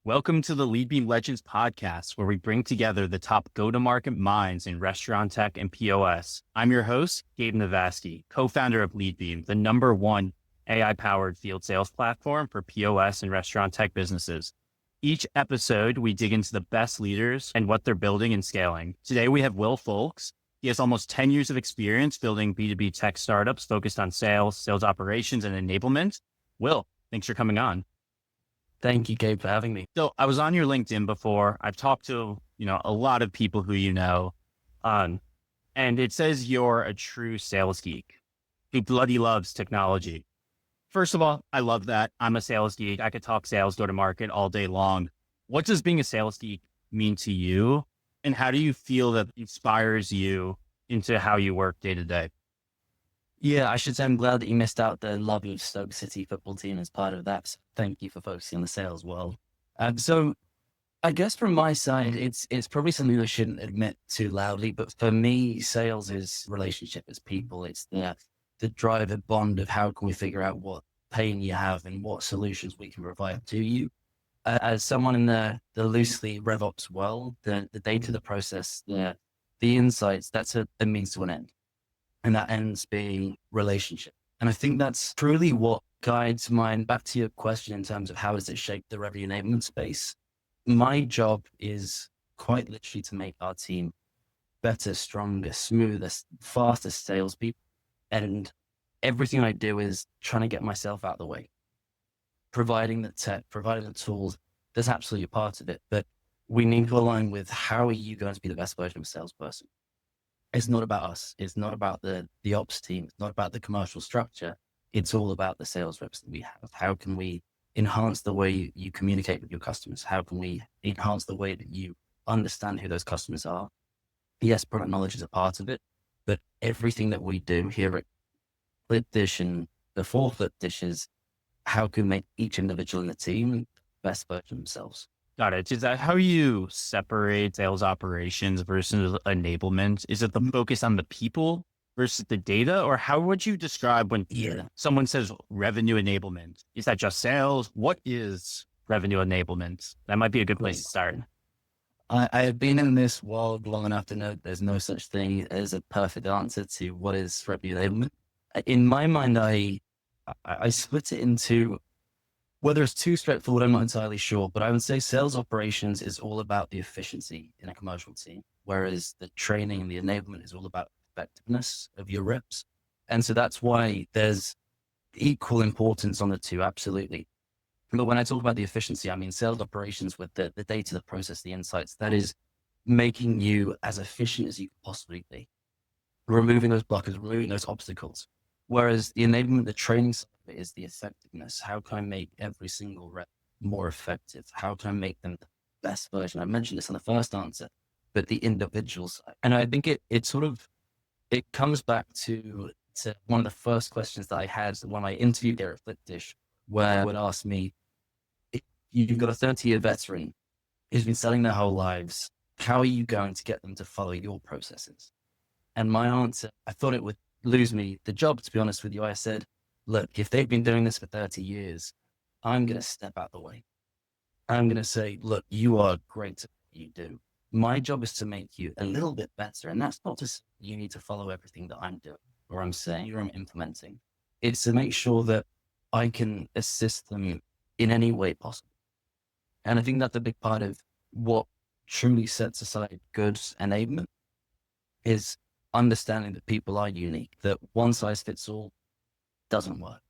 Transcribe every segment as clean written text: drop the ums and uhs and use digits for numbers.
Welcome to the Leadbeam Legends podcast, where we bring together the top go-to-market minds in restaurant tech and POS. I'm your host, Gabe Naviasky, co-founder of Leadbeam, the #1 AI-powered field sales platform for POS and restaurant tech businesses. Each episode, we dig into the best leaders and what they're building and scaling. Today, we have Will Foulkes. He has almost 10 years of experience building B2B tech startups focused on sales operations, and enablement. Will, thanks for coming on. Thank you, Gabe, for having me. So I was on your LinkedIn before. I've talked to, a lot of people who and it says you're a true sales geek who bloody loves technology. First of all, I love that. I'm a sales geek. I could talk sales, go to market all day long. What does being a sales geek mean to you? And how do you feel that inspires you into how you work day to day? Yeah, I should say I'm glad that you missed out the lovely Stoke City football team as part of that. So thank you for focusing on the sales world. So I guess from my side, it's probably something I shouldn't admit too loudly, but for me, sales is relationship, it's people. It's the drive and bond of how can we figure out what pain you have and what solutions we can provide to you. As someone in the loosely RevOps world, the data, the process, the insights, that's a means to an end. And that ends being relationship. And I think that's truly what guides mine. Back to your question in terms of how does it shape the revenue enablement space? My job is quite literally to make our team better, stronger, smoother, faster salespeople. And everything I do is trying to get myself out of the way. Providing the tech, providing the tools, that's absolutely a part of it. But we need to align with how are you going to be the best version of a salesperson? It's not about us. It's not about the ops team. It's not about the commercial structure. It's all about the sales reps that we have. How can we enhance the way you communicate with your customers? How can we enhance the way that you understand who those customers are? Yes, product knowledge is a part of it, but everything that we do here at Flipdish and before Flipdish is how can we make each individual in the team the best version of themselves. Got it. Is that how you separate sales operations versus enablement? Is it the focus on the people versus the data? Or how would you describe when someone says revenue enablement? Is that just sales? What is revenue enablement? That might be a good place to start. I have been in this world long enough to know there's no such thing as a perfect answer to what is revenue enablement. In my mind, I split it into, whether it's too straightforward, I'm not entirely sure, but I would say sales operations is all about the efficiency in a commercial team, whereas the training and the enablement is all about effectiveness of your reps. And so that's why there's equal importance on the two, absolutely. But when I talk about the efficiency, I mean sales operations with the data, the process, the insights, that is making you as efficient as you can possibly be, removing those blockers, removing those obstacles. Whereas the enablement, the training side of it is the effectiveness. How can I make every single rep more effective? How can I make them the best version? I mentioned this in the first answer, but the individual side. And I think it comes back to one of the first questions that I had when I interviewed there at Flipdish, where I would ask me, if you've got a 30-year veteran who's been selling their whole lives, how are you going to get them to follow your processes? And my answer, I thought it would lose me the job, to be honest with you. I said, look, if they've been doing this for 30 years, I'm going to step out the way. I'm going to say, look, you are great at what you do. My job is to make you a little bit better. And that's not just you need to follow everything that I'm doing or I'm saying or I'm implementing. It's to make sure that I can assist them in any way possible. And I think that's a big part of what truly sets aside good enablement is understanding that people are unique, that one size fits all doesn't work,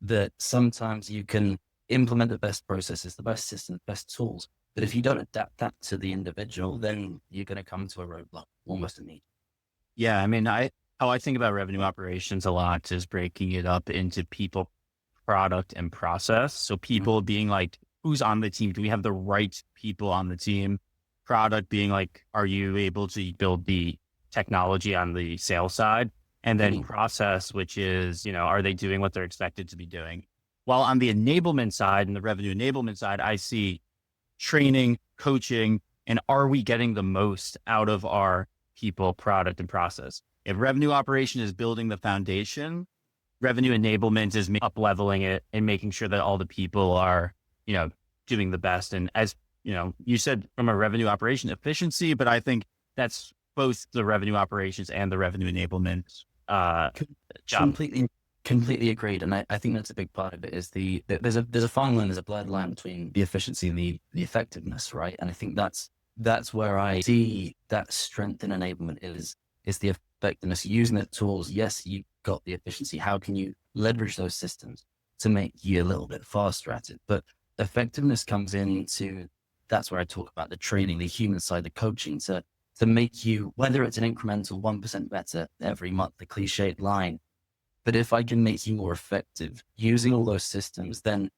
that sometimes you can implement the best processes, the best systems, the best tools, but if you don't adapt that to the individual, then you're going to come to a roadblock almost immediately. Yeah. I mean, how I think about revenue operations a lot is breaking it up into people, product, and process. So people being like, who's on the team? Do we have the right people on the team? Product being like, are you able to build the technology on the sales side? And then process, which is, are they doing what they're expected to be doing? While on the enablement side and the revenue enablement side, I see training, coaching, and are we getting the most out of our people, product, and process? If revenue operation is building the foundation, revenue enablement is up leveling it and making sure that all the people are, doing the best. And as you said from a revenue operation efficiency, but I think that's both the revenue operations and the revenue enablement job. Completely agreed. And I think that's a big part of it is there's a fine line, there's a blurred line between the efficiency and the effectiveness, right? And I think that's where I see that strength in enablement is the effectiveness, using the tools. Yes, you got the efficiency. How can you leverage those systems to make you a little bit faster at it? But effectiveness comes into, that's where I talk about the training, the human side, the coaching to make you, whether it's an incremental 1% better every month, the cliched line, but if I can make you more effective using all those systems, then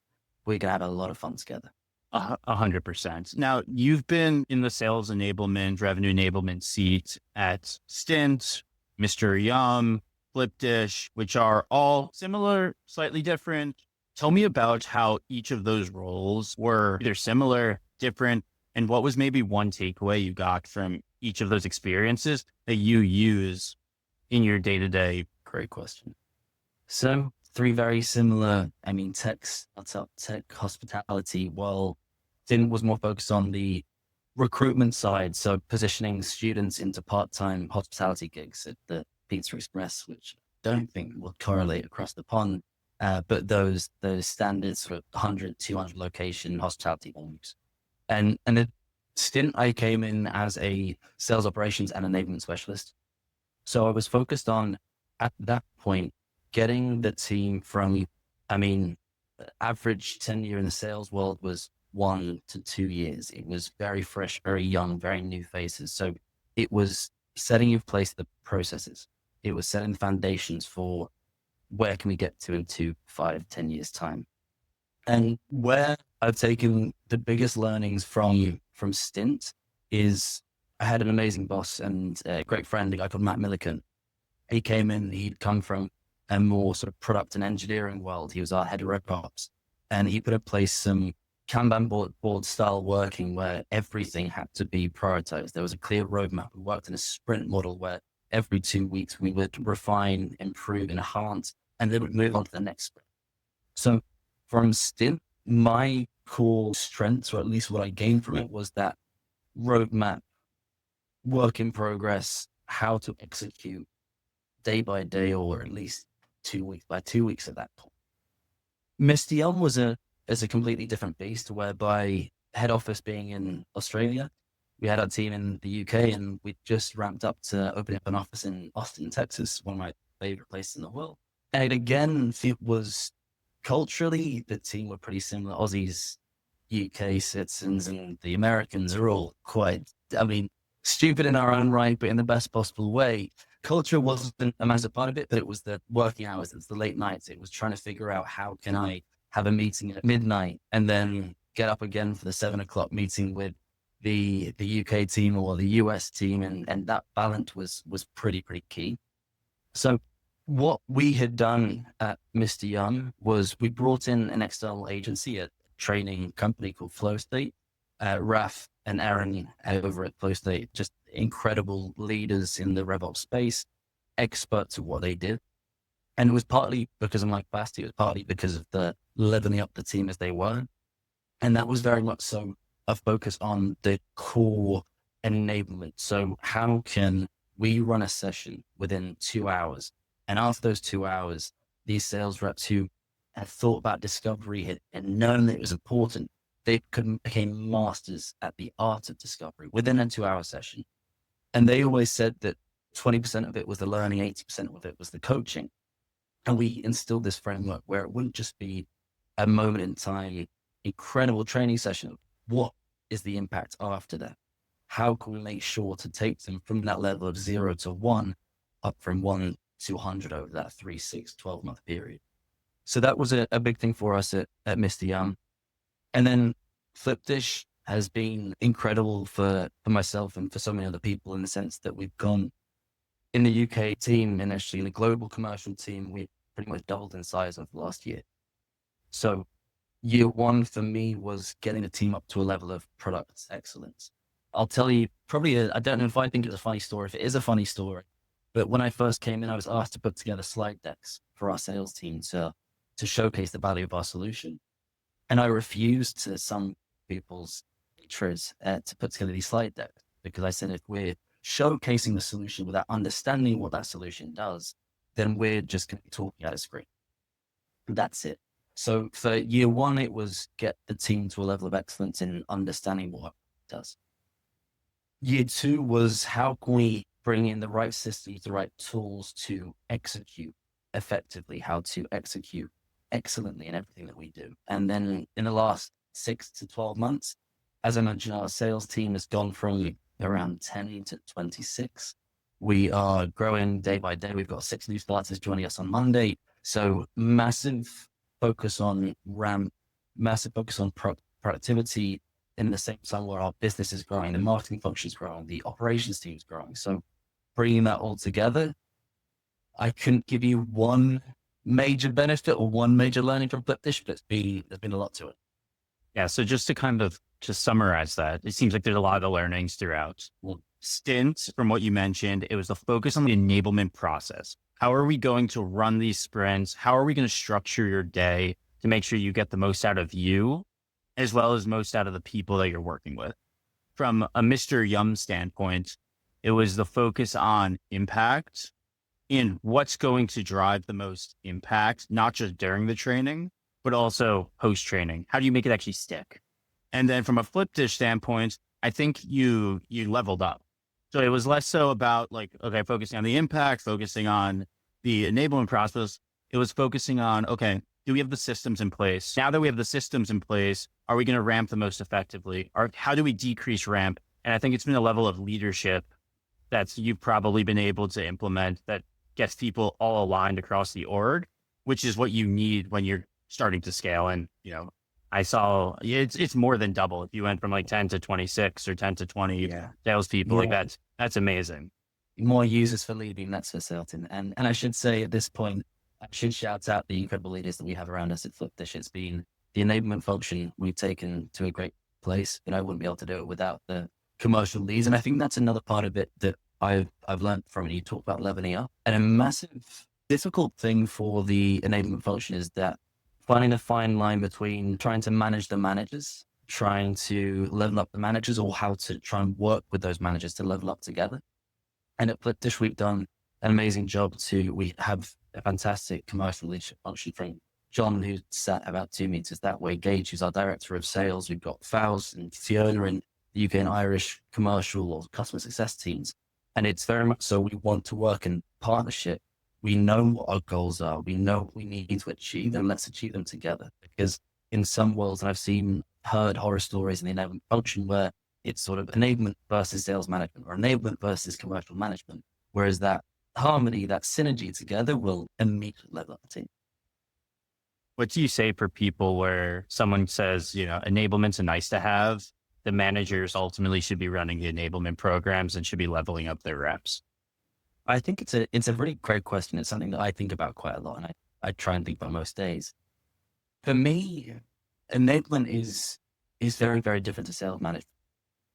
we can have a lot of fun together. 100%. Now, you've been in the sales enablement, revenue enablement seat at Stint, Mr. Yum, Flipdish, which are all similar, slightly different. Tell me about how each of those roles were either similar, different, and what was maybe one takeaway you got from each of those experiences that you use in your day-to-day. Great question. So 3 very similar, tech startup, tech hospitality, while Stint was more focused on the recruitment side. So positioning students into part-time hospitality gigs at the Pizza Express, which I don't think will correlate across the pond. But those standard sort of 100, 200 location hospitality venues. And at Stint, I came in as a sales operations and enablement specialist. So I was focused on, at that point, getting the team from, average tenure in the sales world was 1 to 2 years. It was very fresh, very young, very new faces. So it was setting in place the processes. It was setting the foundations for where can we get to in 2, 5, 10 years time. And where I've taken the biggest learnings from Stint is I had an amazing boss and a great friend, a guy called Matt Milliken. He came in, he'd come from a more sort of product and engineering world. He was our head of RevOps, and he put in place some Kanban board style working where everything had to be prioritized. There was a clear roadmap. We worked in a sprint model where every 2 weeks we would refine, improve, enhance, and then we'd move on to the next sprint. So from Stint, my core strengths, or at least what I gained from it, was that roadmap, work in progress, how to execute day by day, or at least 2 weeks by 2 weeks at that point. Mr. Yum is a completely different beast, whereby head office being in Australia, we had our team in the UK, and we just ramped up to open up an office in Austin, Texas, one of my favorite places in the world. And again, it was culturally, the team were pretty similar. Aussies, UK citizens, and the Americans are all quite, stupid in our own right, but in the best possible way. Culture wasn't a massive part of it, but it was the working hours, it was the late nights. It was trying to figure out how can I have a meeting at midnight and then get up again for the 7 o'clock meeting with the UK team or the US team. And that balance was pretty key. So what we had done at Mr. Yum was we brought in an external agency, a training company called Flow State. Raf and Aaron over at Flow State, just incredible leaders in the RevOps space, experts at what they did. And it was partly because of my capacity, it was partly because of the leveling up the team as they were. And that was very much so a focus on the core enablement. So how can we run a session within 2 hours? And after those 2 hours, these sales reps who had thought about discovery and known that it was important, they became masters at the art of discovery within a 2 hour session. And they always said that 20% of it was the learning, 80% of it was the coaching. And we instilled this framework where it wouldn't just be a moment in time, incredible training session. What is the impact after that? How can we make sure to take them from that level of 0 to 1 up from 1 to 100 over that 3, 6, 12-month period? So that was a big thing for us at Mr. Yum. And then Flipdish has been incredible for myself and for so many other people in the sense that we've gone in the UK team and actually in the global commercial team, we pretty much doubled in size over the last year. So year 1 for me was getting the team up to a level of product excellence. I'll tell you I don't know if I think it's a funny story, if it is a funny story, but when I first came in, I was asked to put together slide decks for our sales team to showcase the value of our solution. And I refused to some people's features to put together these slide decks, because I said if we're showcasing the solution without understanding what that solution does, then we're just going to be talking at a screen. That's it. So for year one, it was get the team to a level of excellence in understanding what it does. Year two was how can we bring in the right systems, the right tools to execute effectively, how to execute excellently in everything that we do. And then in the last 6 to 12 months, as I mentioned, our sales team has gone from around 10 to 26. We are growing day by day. We've got 6 new starters joining us on Monday. So massive focus on ramp, massive focus on productivity, in the same time where our business is growing, the marketing function is growing, the operations team is growing. So bringing that all together, I couldn't give you one major benefit or one major learning from Flipdish, but there's been a lot to it. Yeah. So just to kind of just summarize that, it seems like there's a lot of learnings throughout. Well, Stint, from what you mentioned, it was the focus on the enablement process. How are we going to run these sprints? How are we going to structure your day to make sure you get the most out of you, as well as most out of the people that you're working with? From a Mr. Yum standpoint, it was the focus on impact and what's going to drive the most impact, not just during the training, but also post-training. How do you make it actually stick? And then from a Flipdish standpoint, I think you leveled up. So it was less so about like, okay, focusing on the impact, focusing on the enablement process. It was focusing on, okay, do we have the systems in place? Now that we have the systems in place, are we going to ramp the most effectively? Or how do we decrease ramp? And I think it's been a level of leadership that you've probably been able to implement that gets people all aligned across the org, which is what you need when you're starting to scale. And, I saw it's more than double. If you went from like 10 to 26 or 10 to 20 salespeople, like that's amazing. More users for Leadbeam, that's for certain. And I should say at this point, I should shout out the incredible leaders that we have around us at Flipdish. It's been the enablement function we've taken to a great place. I wouldn't be able to do it without the commercial leads. And I think that's another part of it that I've learned from it. You talk about leveling up. And a massive difficult thing for the enablement function is that finding a fine line between trying to manage the managers, trying to level up the managers, or how to try and work with those managers to level up together. And at Flipdish, we've done an amazing job we have a fantastic commercial leadership function from John, who sat about 2 meters that way, Gage, who's our director of sales. We've got Foulkes and Fiona in the UK and Irish commercial or customer success teams. And it's very much so we want to work in partnership. We know what our goals are. We know what we need to achieve, and let's achieve them together. Because in some worlds, and I've heard horror stories in the enablement function where it's sort of enablement versus sales management or enablement versus commercial management. Whereas that harmony, that synergy together will immediately level up the team. What do you say for people where someone says, enablement's a nice to have, the managers ultimately should be running the enablement programs and should be leveling up their reps? I think it's a really great question. It's something that I think about quite a lot, and I try and think about most days. For me, enablement is very, very different to sales management.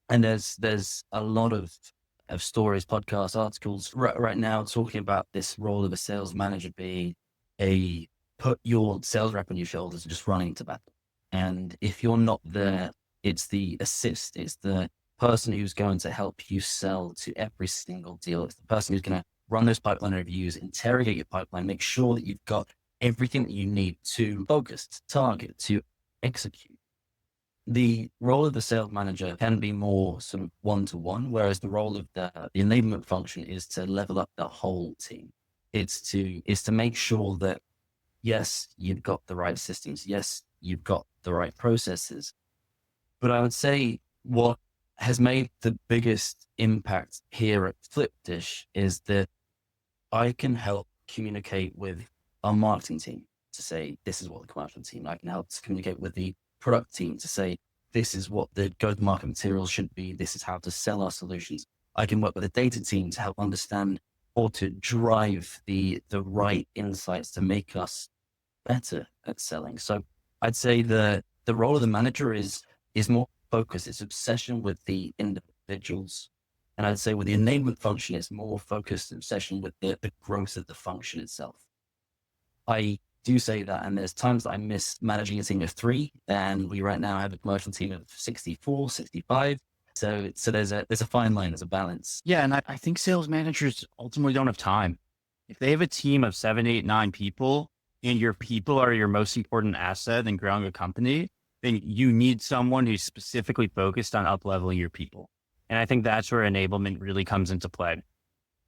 And there's a lot of stories, podcasts, articles right now talking about this role of a sales manager being put your sales rep on your shoulders and just running to battle. And if you're not there, it's the assist, it's the person who's going to help you sell to every single deal. It's the person who's going to run those pipeline reviews, interrogate your pipeline, make sure that you've got everything that you need to focus, to target, to execute. The role of the sales manager can be more sort of one-to-one, whereas the role of the enablement function is to level up the whole team. It's to make sure that, yes, you've got the right systems. Yes, you've got the right processes. But I would say what has made the biggest impact here at Flipdish is that I can help communicate with our marketing team to say, this is what the commercial team, I can help to communicate with the product team to say, this is what the go-to-market materials should be. This is how to sell our solutions. I can work with the data team to help understand or to drive the right insights to make us better at selling. So I'd say the role of the manager is more focused. It's obsession with the individuals. And I'd say with the enablement function, it's more focused obsession with the growth of the function itself. I do say that. And there's times that I miss managing a team of 3, and we right now have a commercial team of 64, 65. So there's a fine line, there's a balance. Yeah. And I think sales managers ultimately don't have time. If they have a team of 7, 8, 9 people and your people are your most important asset in growing a company, then you need someone who's specifically focused on up-leveling your people. And I think that's where enablement really comes into play.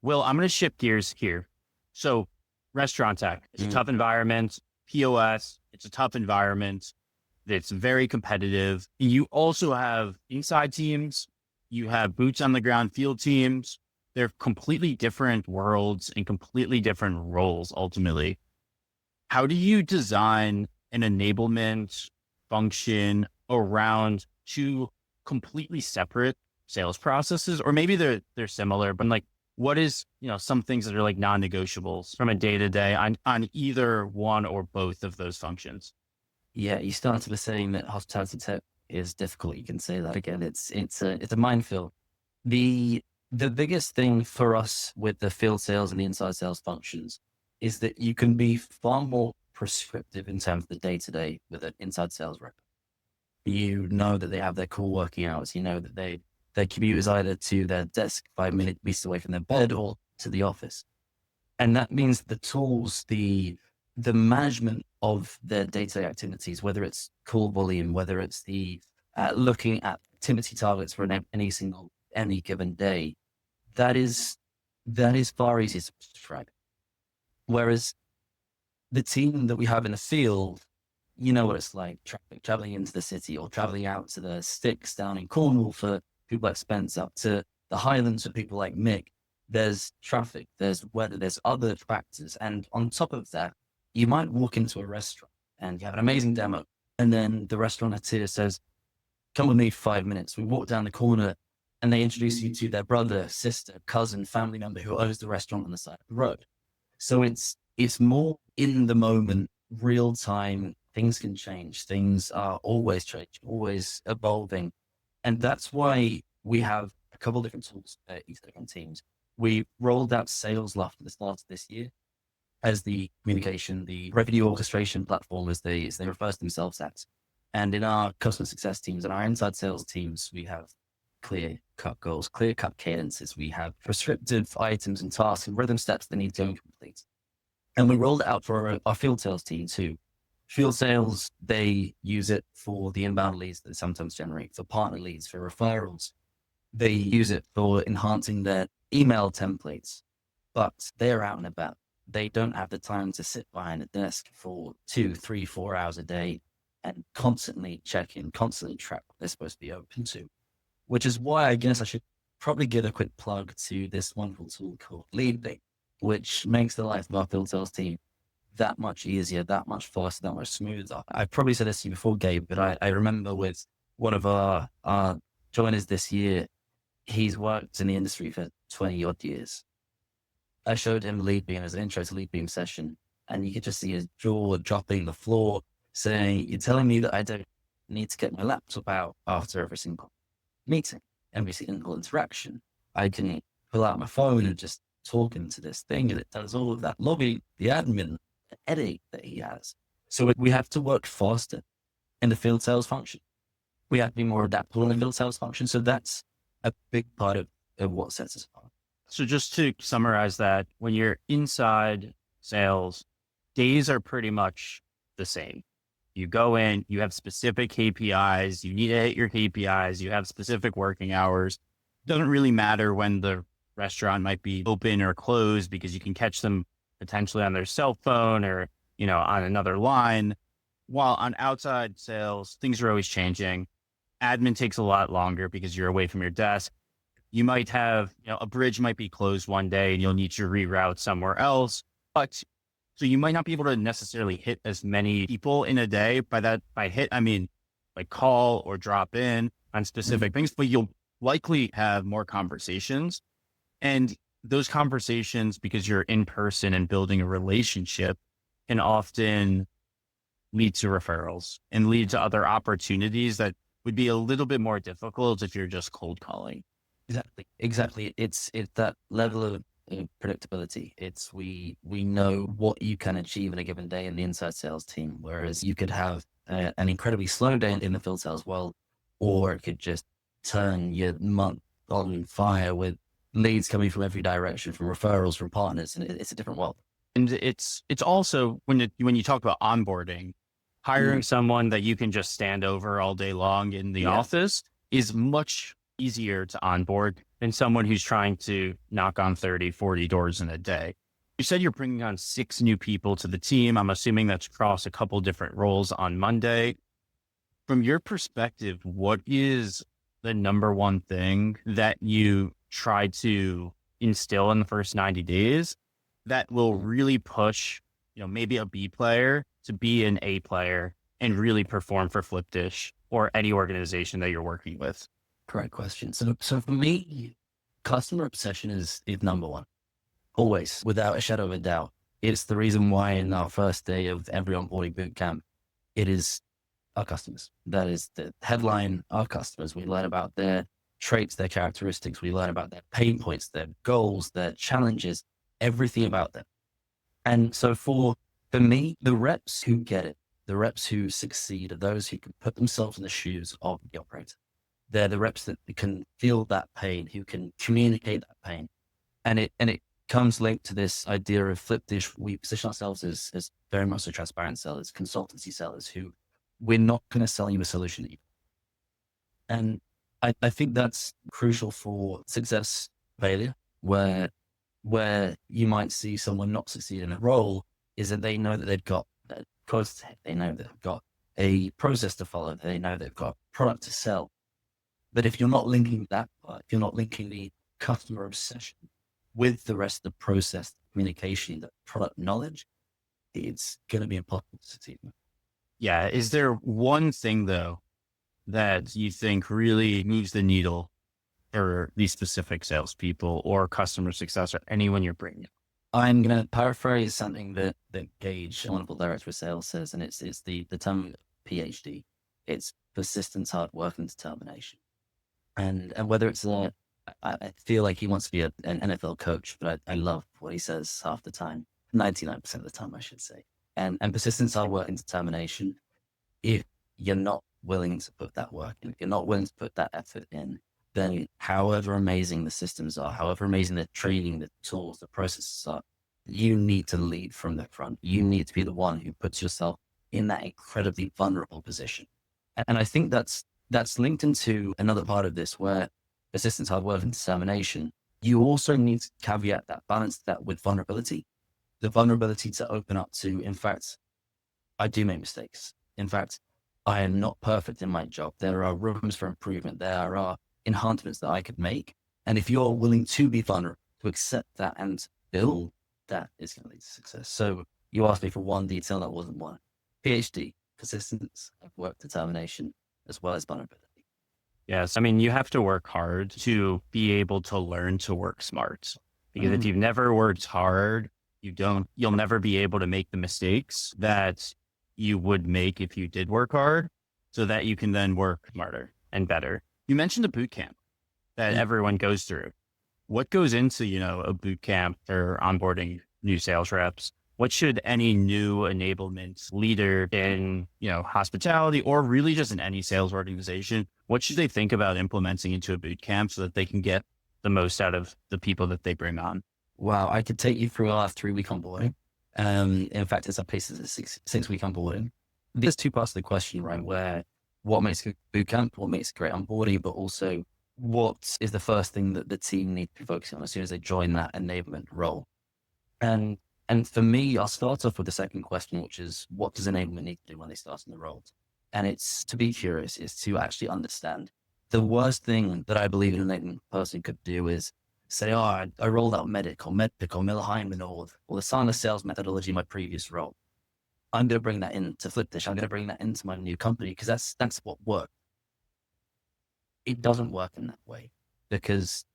Will, I'm going to shift gears here. So restaurant tech, it's a tough environment. POS, it's a tough environment. It's very competitive. You also have inside teams. You have boots on the ground field teams. They're completely different worlds and completely different roles ultimately. How do you design an enablement function around two completely separate sales processes? Or maybe they're similar, but like, what is, some things that are like non-negotiables from a day-to-day on either one or both of those functions? Yeah, you started with saying that hospitality tech is difficult. You can say that again. It's a minefield. The biggest thing for us with the field sales and the inside sales functions is that you can be far more prescriptive in terms of the day-to-day with an inside sales rep. You know that they have their core working hours. You know that their commute is either to their desk 5 minutes away from their bed or to the office. And that means the tools, the management of their day-to-day activities, whether it's call volume, whether it's the looking at activity targets for any given day, that is far easier to prescribe. Whereas the team that we have in the field, you know what it's like, traveling into the city or traveling out to the sticks down in Cornwall for people like Spence, up to the Highlands for people like Mick. There's traffic, there's weather, there's other factors. And on top of that, you might walk into a restaurant and you have an amazing demo. And then the restaurateur says, come with me for 5 minutes. We walk down the corner and they introduce you to their brother, sister, cousin, family member who owns the restaurant on the side of the road. So it's more in the moment, real time. Things can change. Things are always changing, always evolving. And that's why we have a couple of different tools at each different teams. We rolled out Sales Loft at the start of this year as the communication, the revenue orchestration platform, as they refer to themselves as. And in our customer success teams and our inside sales teams, we have clear-cut goals, clear-cut cadences. We have prescriptive items and tasks and rhythm steps that need to be complete. And we rolled it out for our field sales team too. Field sales, they use it for the inbound leads that they sometimes generate, for partner leads, for referrals. They use it for enhancing their email templates, but they're out and about. They don't have the time to sit behind a desk for 2, 3, 4 hours a day and constantly check in, constantly track what they're supposed to be open to. Which is why I guess I should probably give a quick plug to this wonderful tool called Leadbeam, which makes the life of our field sales team that much easier, that much faster, that much smoother. I've probably said this to you before, Gabe, but I remember with one of our joiners this year, he's worked in the industry for 20 odd years. I showed him Leadbeam as an intro to Leadbeam session, and you could just see his jaw dropping the floor, saying, you're telling me that I don't need to get my laptop out after every single meeting, every single interaction. I can pull out my phone and just talk into this thing, and it does all of that logging, the admin, the headache that he has. So we have to work faster in the field sales function. We have to be more adaptable in the field sales function. So that's a big part of what sets us apart. So just to summarize that, when you're inside sales, days are pretty much the same. You go in, you have specific KPIs, you need to hit your KPIs, you have specific working hours. Doesn't really matter when the restaurant might be open or closed because you can catch them potentially on their cell phone or, on another line. While on outside sales, things are always changing. Admin takes a lot longer because you're away from your desk. You might have, a bridge might be closed one day and you'll need to reroute somewhere else. So you might not be able to necessarily hit as many people in a day. By hit, I mean like call or drop in on specific things, but you'll likely have more conversations. And those conversations, because you're in person and building a relationship, can often lead to referrals and lead to other opportunities that would be a little bit more difficult if you're just cold calling. Exactly. It's that level of predictability. It's we know what you can achieve in a given day in the inside sales team, whereas you could have an incredibly slow day in the field sales world, or it could just turn your month on fire with leads coming from every direction, from referrals, from partners, and it's a different world. And it's also when you talk about onboarding, hiring someone that you can just stand over all day long in the office is much easier to onboard than someone who's trying to knock on 30, 40 doors in a day. You said you're bringing on 6 new people to the team. I'm assuming that's across a couple different roles on Monday. From your perspective, what is the number one thing that you try to instill in the first 90 days that will really push, maybe a B player to be an A player and really perform for Flipdish or any organization that you're working with? Correct question. So for me, customer obsession is number one, always, without a shadow of a doubt. It's the reason why in our first day of every onboarding bootcamp, it is our customers. That is the headline, our customers. We learn about their traits, their characteristics. We learn about their pain points, their goals, their challenges, everything about them. And so for me, the reps who get it, the reps who succeed are those who can put themselves in the shoes of the operator. They're the reps that can feel that pain, who can communicate that pain. And it comes linked to this idea of Flipdish. We position ourselves as very much so transparent sellers, consultancy sellers who we're not going to sell you a solution. And I think that's crucial for success failure, where you might see someone not succeed in a role is that they know that they've got a course, they know that they've got a process to follow, they know they've got a product to sell. But if you're not linking that part, if you're not linking the customer obsession with the rest of the process, communication, the product knowledge, it's going to be impossible to succeed. Yeah. Is there one thing though that you think really moves the needle for these specific salespeople or customer success or anyone you're bringing? I'm going to paraphrase something that Gage, a wonderful director of sales, says, and it's the term PhD. It's persistence, hard work, and determination. And whether it's I feel like he wants to be an NFL coach, but I love what he says half the time, 99% of the time, I should say. And persistence, hard work, and determination. If you're not willing to put that work in, if you're not willing to put that effort in, then however amazing the systems are, however amazing the training, the tools, the processes are, you need to lead from the front. You need to be the one who puts yourself in that incredibly vulnerable position. And I think that's linked into another part of this where persistence, hard work, and determination, you also need to caveat that, balance that with vulnerability. The vulnerability to open up to, in fact, I do make mistakes. In fact, I am not perfect in my job. There are rooms for improvement. There are enhancements that I could make. And if you're willing to be vulnerable, to accept that and build, that is going to lead to success. So you asked me for one detail, that wasn't one. PhD, persistence, work, determination, as well as vulnerability. Yes. I mean, you have to work hard to be able to learn to work smart, because if you've never worked hard, you'll never be able to make the mistakes that you would make if you did work hard, so that you can then work smarter and better. You mentioned a boot camp that everyone goes through. What goes into, a boot camp or onboarding new sales reps? What should any new enablement leader in, hospitality or really just in any sales organization, what should they think about implementing into a boot camp so that they can get the most out of the people that they bring on? Wow. I could take you through our 3-week onboarding. In fact, it's a piece of the 6-week onboarding. There's 2 parts of the question, right? Where what makes a boot camp, what makes a great onboarding, but also what is the first thing that the team need to be focusing on as soon as they join that enablement role. And for me, I'll start off with the second question, which is what does enablement need to do when they start in the role? And it's to be curious, is to actually understand. The worst thing that I believe an enablement person could do is say, I rolled out Medic or Medpic or Miller Heiman or the Sana sales methodology in my previous role. I'm going to bring that into Flipdish. I'm going to bring that into my new company because that's what worked. It doesn't work in that way because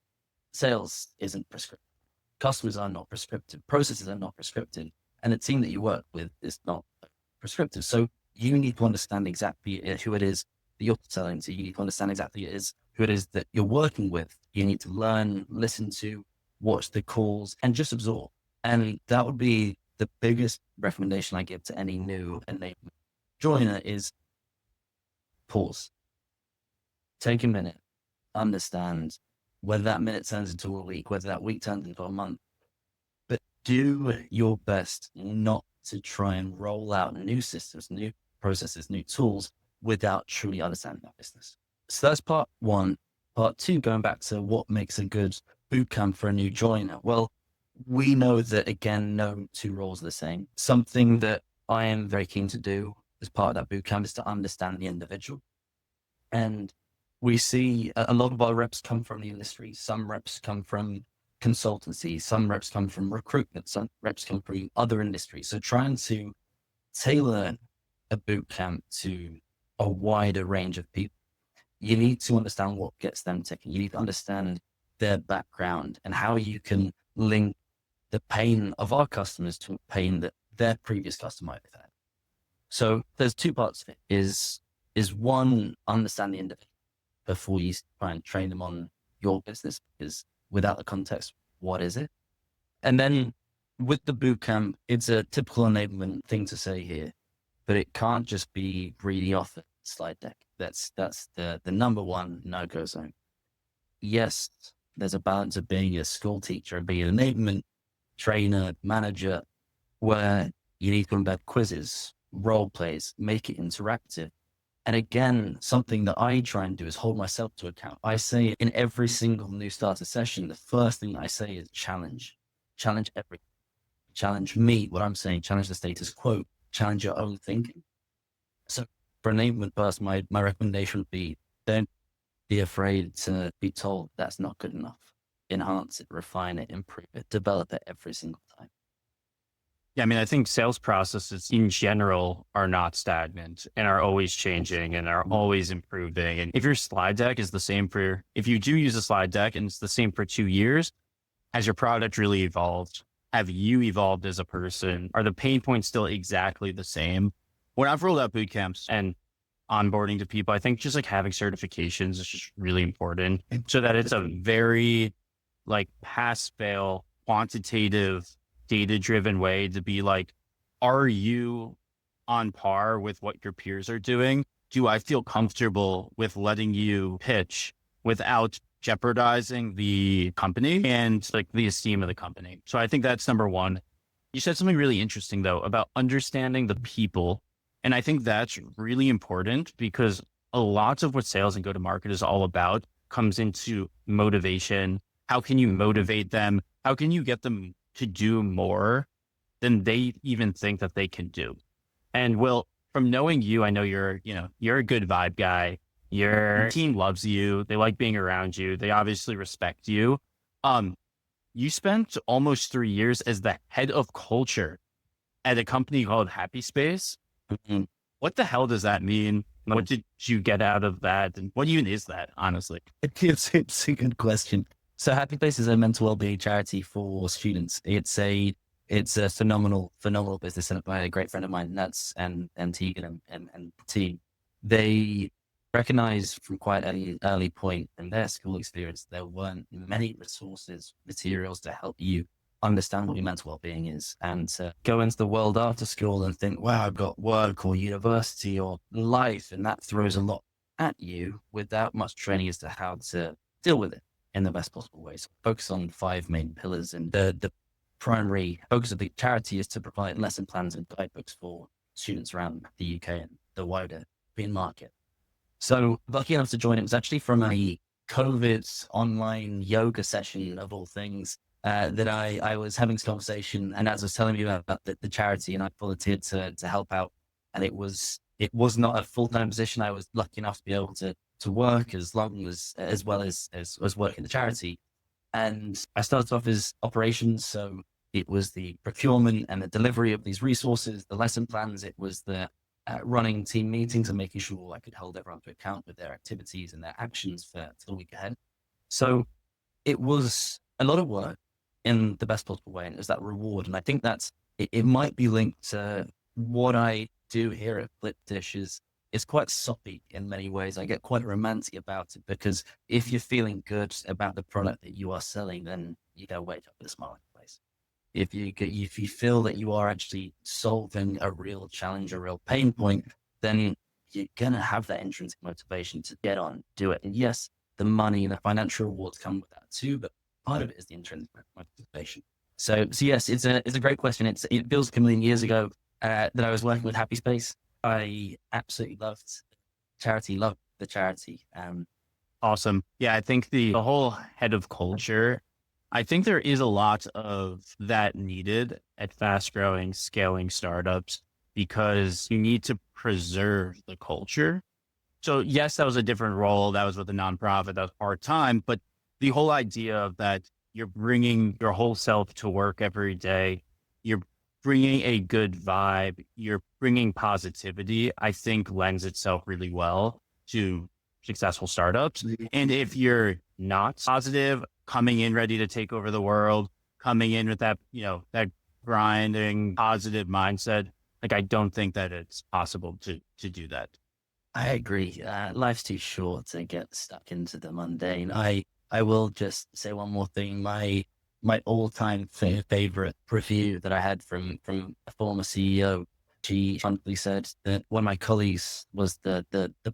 sales isn't prescriptive. Customers are not prescriptive. Processes are not prescriptive. And the team that you work with is not prescriptive. So you need to understand exactly who it is that you're selling to. You need to understand exactly who it is that you're working with. You need to learn, listen to, watch the calls, and just absorb. And that would be the biggest recommendation I give to any new enablement joiner is pause. Take a minute, understand whether that minute turns into a week, whether that week turns into a month, but do your best not to try and roll out new systems, new processes, new tools without truly understanding that business. So that's part one. Part two, going back to what makes a good bootcamp for a new joiner. Well, we know that, again, no two roles are the same. Something that I am very keen to do as part of that bootcamp is to understand the individual. And we see a lot of our reps come from the industry. Some reps come from consultancy. Some reps come from recruitment. Some reps come from other industries. So trying to tailor a bootcamp to a wider range of people, you need to understand what gets them ticking. You need to understand their background and how you can link the pain of our customers to a pain that their previous customer might have had. So there's two parts of it. Is one, understand the individual before you try and train them on your business, because without the context, what is it? And then with the bootcamp, it's a typical enablement thing to say here, but it can't just be reading off a slide deck. That's the number one no-go zone. Yes, there's a balance of being a school teacher and being an enablement trainer, manager, where you need to embed quizzes, role plays, make it interactive. And again, something that I try and do is hold myself to account. I say in every single new starter session, the first thing I say is challenge everything. Challenge me, what I'm saying, challenge the status quo, challenge your own thinking. So for enablement first, my recommendation would be, don't be afraid to be told that's not good enough. Enhance it, refine it, improve it, develop it every single time. Yeah, I mean, I think sales processes in general are not stagnant and are always changing and are always improving. And if your slide deck is the same if you do use a slide deck and it's the same for 2 years, has your product really evolved? Have you evolved as a person? Are the pain points still exactly the same? When I've rolled out boot camps and onboarding to people, I think just like having certifications is just really important so that it's a very like pass fail, quantitative, data-driven way to be like, are you on par with what your peers are doing? Do I feel comfortable with letting you pitch without jeopardizing the company and like the esteem of the company? So I think that's number one. You said something really interesting though about understanding the people. And I think that's really important because a lot of what sales and go-to-market is all about comes into motivation. How can you motivate them? How can you get them to do more than they even think that they can do? And Will, from knowing you, I know you're a good vibe guy. Your team loves you. They like being around you. They obviously respect you. You spent almost 3 years as the head of culture at a company called Happy Space. Mm-hmm. What the hell does that mean? What did you get out of that? And what even is that, honestly? It's a good question. So Happy Place is a mental wellbeing charity for students. It's a phenomenal business set up by a great friend of mine, Nuts and Tegan and the team. They recognized from quite an early point in their school experience, there weren't many resources, materials to help you understand what your mental well-being is, and to go into the world after school and think, wow, I've got work or university or life, and that throws a lot at you without much training as to how to deal with it in the best possible way. So focus on 5 main pillars, and the primary focus of the charity is to provide lesson plans and guidebooks for students around the UK and the wider European market. So lucky enough to join, it was actually from a COVID online yoga session of all things, that I was having this conversation, and as I was telling you about the charity, and I volunteered to help out, and it was not a full-time position. I was lucky enough to be able to work as well as work in the charity. And I started off as operations, so it was the procurement and the delivery of these resources, the lesson plans. It was the running team meetings and making sure I could hold everyone to account with their activities and their actions for the week ahead. So it was a lot of work in the best possible way, and it was that reward. And I think it might be linked to what I do here at Flipdish. It's quite soppy in many ways. I get quite romantic about it, because if you're feeling good about the product that you are selling, then you get a wage up in this marketplace. If you feel that you are actually solving a real challenge, a real pain point, then you're going to have that intrinsic motivation to get on, do it. And yes, the money and the financial rewards come with that too, but part of it is the intrinsic motivation. So yes, it's a great question. It feels like a million years ago that I was working with Happy Space. I absolutely loved the charity. Awesome. Yeah, I think the whole head of culture, I think there is a lot of that needed at fast growing, scaling startups because you need to preserve the culture. So yes, that was a different role. That was with a nonprofit, that was part-time, but the whole idea of that you're bringing your whole self to work every day, you're bringing a good vibe, you're bringing positivity, I think lends itself really well to successful startups. And if you're not positive, coming in ready to take over the world, coming in with that, that grinding positive mindset, like I don't think that it's possible to do that. I agree. Life's too short to get stuck into the mundane. I will just say one more thing. My all-time favorite review that I had from a former CEO, she frankly said that one of my colleagues was the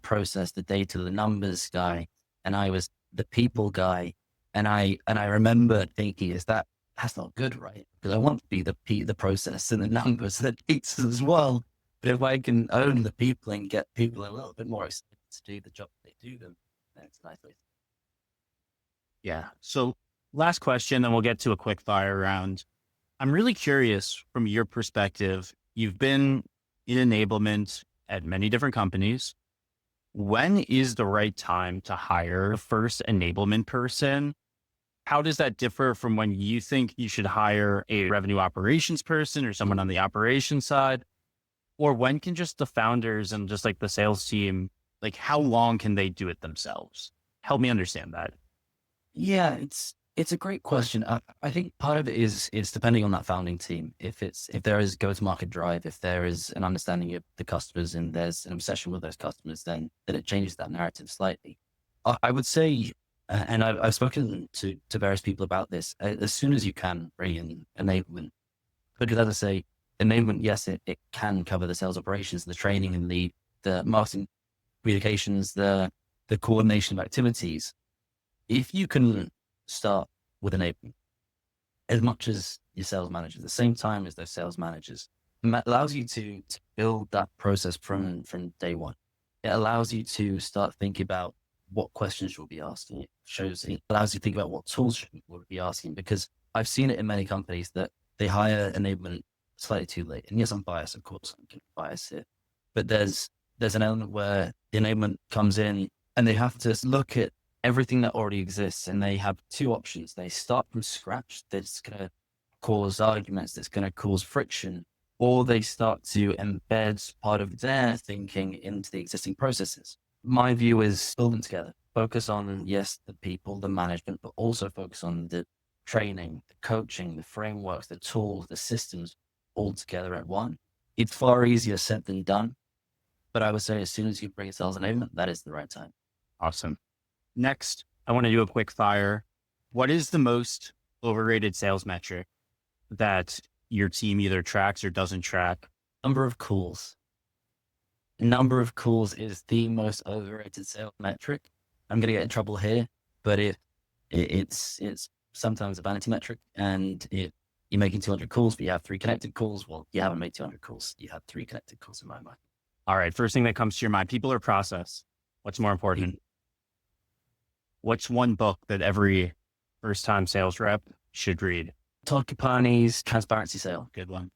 process, the data, the numbers guy, and I was the people guy. And I remember thinking, that's not good, right? Because I want to be the process and the numbers and the data as well. But if I can own the people and get people a little bit more excited to do the job they do, then that's a nice way. Yeah. So last question, then we'll get to a quick fire round. I'm really curious from your perspective. You've been in enablement at many different companies. When is the right time to hire the first enablement person? How does that differ from when you think you should hire a revenue operations person or someone on the operations side? Or when can just the founders and just like the sales team, like how long can they do it themselves? Help me understand that. Yeah, it's a great question. I think part of it is depending on that founding team. If there is go-to-market drive, if there is an understanding of the customers and there's an obsession with those customers, then it changes that narrative slightly. I would say, and I've spoken to various people about this, as soon as you can bring in enablement, because as I say, enablement, yes, it can cover the sales operations, the training and the marketing communications, the coordination of activities. If you can start with enablement as much as your sales managers, at the same time as those sales managers, it allows you to build that process from day one. It allows you to start thinking about what questions you'll be asking. It allows you to think about what tools you'll be asking, because I've seen it in many companies that they hire enablement slightly too late. And yes, I'm biased, of course, I'm biased here, but there's an element where the enablement comes in and they have to look at everything that already exists. And they have two options. They start from scratch. That's going to cause arguments. That's going to cause friction, or they start to embed part of their thinking into the existing processes. My view is build them together. Focus on, yes, the people, the management, but also focus on the training, the coaching, the frameworks, the tools, the systems all together at one. It's far easier said than done. But I would say as soon as you bring sales enablement, that is the right time. Awesome. Next, I want to do a quick fire. What is the most overrated sales metric that your team either tracks or doesn't track? Number of calls. Number of calls is the most overrated sales metric. I'm going to get in trouble here, but it's sometimes a vanity metric. And if you're making 200 calls, but you have 3 connected calls, well, you haven't made 200 calls. You had 3 connected calls in my mind. All right. First thing that comes to your mind, people or process? What's more important? What's one book that every first-time sales rep should read? Todd Capani's Transparency Sale. Good one.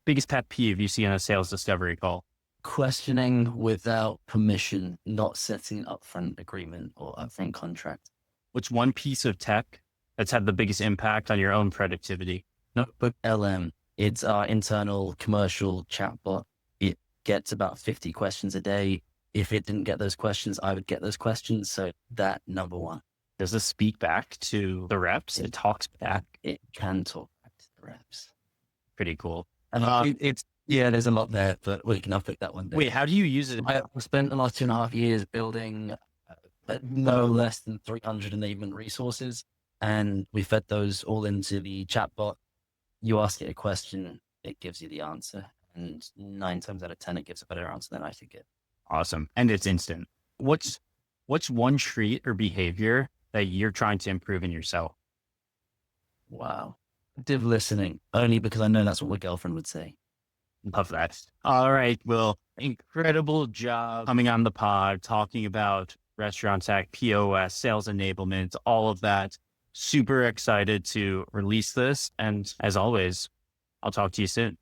Biggest pet peeve you see in a sales discovery call? Questioning without permission, not setting upfront agreement or upfront contract. What's one piece of tech that's had the biggest impact on your own productivity? Notebook LM. It's our internal commercial chatbot. It gets about 50 questions a day. If it didn't get those questions, I would get those questions. So that number one. Does this speak back to the reps? It talks back. It can talk back to the reps. Pretty cool. And there's a lot there, but we can unpick that one day. Wait, how do you use it? I spent the last 2.5 years building no less than 300 enablement resources. and we fed those all into the chatbot. You ask it a question, it gives you the answer. And 9 times out of 10, it gives a better answer than I could give. Awesome. And it's instant. What's one trait or behavior that you're trying to improve in yourself? Wow. Active listening, only because I know that's what my girlfriend would say. Love that. All right. Well, incredible job coming on the pod, talking about restaurant tech, POS, sales enablement, all of that. Super excited to release this. And as always, I'll talk to you soon.